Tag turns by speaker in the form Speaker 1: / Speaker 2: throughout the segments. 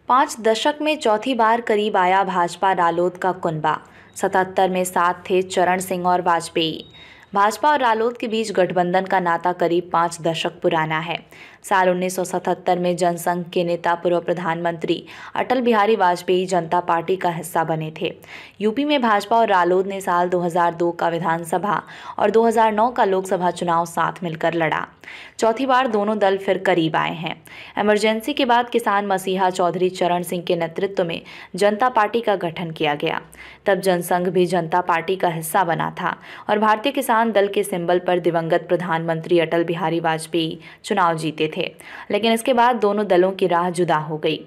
Speaker 1: 5 दशक में चौथी बार करीब आया भाजपा रालोद का कुनबा। 77 में साथ थे चरण सिंह और वाजपेयी। भाजपा और रालोद के बीच गठबंधन का नाता करीब 5 दशक पुराना है। साल 1977 में जनसंघ के नेता पूर्व प्रधानमंत्री अटल बिहारी वाजपेयी जनता पार्टी का हिस्सा बने थे। यूपी में भाजपा और रालोद ने साल 2002 का विधानसभा और 2009 का लोकसभा चुनाव साथ मिलकर लड़ा। चौथी बार दोनों दल फिर करीब आए हैं। इमरजेंसी के बाद किसान मसीहा चौधरी चरण सिंह के नेतृत्व में जनता पार्टी का गठन किया गया। तब जनसंघ भी जनता पार्टी का हिस्सा बना था और भारतीय किसान दल के सिंबल पर दिवंगत प्रधानमंत्री अटल बिहारी वाजपेयी चुनाव जीते थे। लेकिन इसके बाद दोनों दलों की राह जुदा हो गई।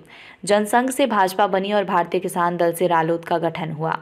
Speaker 1: जनसंघ से भाजपा बनी और भारतीय किसान दल से रालोद का गठन हुआ।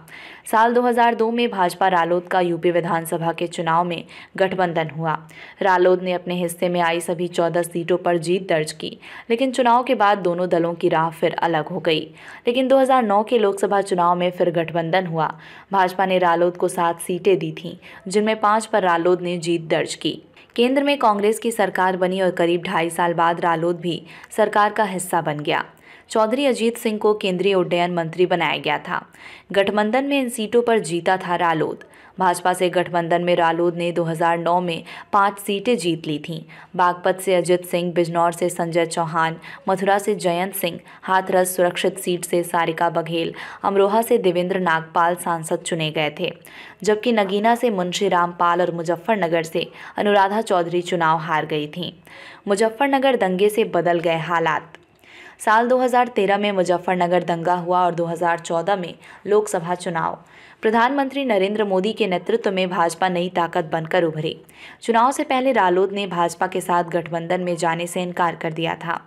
Speaker 1: साल 2002 में भाजपा रालोद का यूपी विधानसभा के चुनाव में गठबंधन हुआ। रालोद ने अपने हिस्से में आई सभी 14 सीटों पर जीत दर्ज की, लेकिन चुनाव के बाद दोनों दलों की राह फिर अलग हो गई। लेकिन 2009 के लोकसभा चुनाव में फिर गठबंधन हुआ। भाजपा ने रालोद को 7 सीटें दी थीं, जिनमें 5 पर रालोद ने जीत दर्ज की। केंद्र में कांग्रेस की सरकार बनी और करीब 2.5 साल बाद रालोद भी सरकार का हिस्सा बन गया। चौधरी अजीत सिंह को केंद्रीय उड्डयन मंत्री बनाया गया था। गठबंधन में इन सीटों पर जीता था रालोद। भाजपा से गठबंधन में रालोद ने 2009 में 5 सीटें जीत ली थीं। बागपत से अजित सिंह, बिजनौर से संजय चौहान, मथुरा से जयंत सिंह, हाथरस सुरक्षित सीट से सारिका बघेल, अमरोहा से देवेंद्र नागपाल सांसद चुने गए थे, जबकि नगीना से मुंशी रामपाल और मुजफ्फरनगर से अनुराधा चौधरी चुनाव हार गई थीं। मुजफ्फरनगर दंगे से बदल गए हालात। साल 2013 में मुजफ्फरनगर दंगा हुआ और 2014 में लोकसभा चुनाव। प्रधानमंत्री नरेंद्र मोदी के नेतृत्व में भाजपा नई ताकत बनकर उभरी। चुनाव से पहले रालोद ने भाजपा के साथ गठबंधन में जाने से इनकार कर दिया था।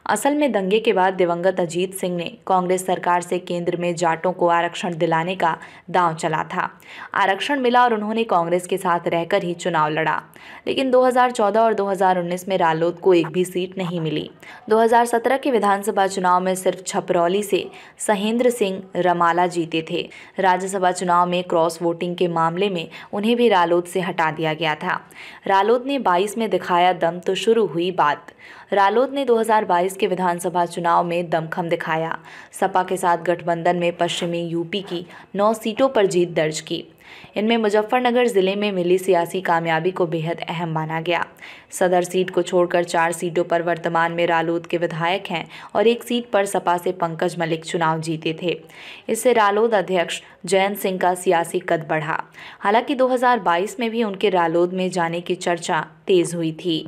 Speaker 1: असल में दंगे के बाद दिवंगत अजीत सिंह ने कांग्रेस सरकार से केंद्र में जाटों को आरक्षण दिलाने का दांव चला था। आरक्षण मिला और उन्होंने कांग्रेस के साथ रहकर ही चुनाव लड़ा। लेकिन 2014 और 2019 में रालोद को एक भी सीट नहीं मिली। 2017 के विधानसभा चुनाव में सिर्फ छपरौली से सहेंद्र सिंह रमाला जीते थे। राज्यसभा चुनाव में क्रॉस वोटिंग के मामले में उन्हें भी रालोद से हटा दिया गया था। रालोद ने 22 में दिखाया दम तो शुरू हुई बात। रालोद ने 2022 के विधानसभा चुनाव में दमखम दिखाया। सपा के साथ गठबंधन में पश्चिमी यूपी की 9 सीटों पर जीत दर्ज की। इनमें मुजफ्फरनगर जिले में मिली सियासी कामयाबी को बेहद अहम माना गया। सदर सीट को छोड़कर 4 सीटों पर वर्तमान में रालोद के विधायक हैं और 1 सीट पर सपा से पंकज मलिक चुनाव जीते थे। इससे रालोद अध्यक्ष जयंत सिंह का सियासी कद बढ़ा। हालांकि 2022 में भी उनके रालोद में जाने की चर्चा तेज हुई थी।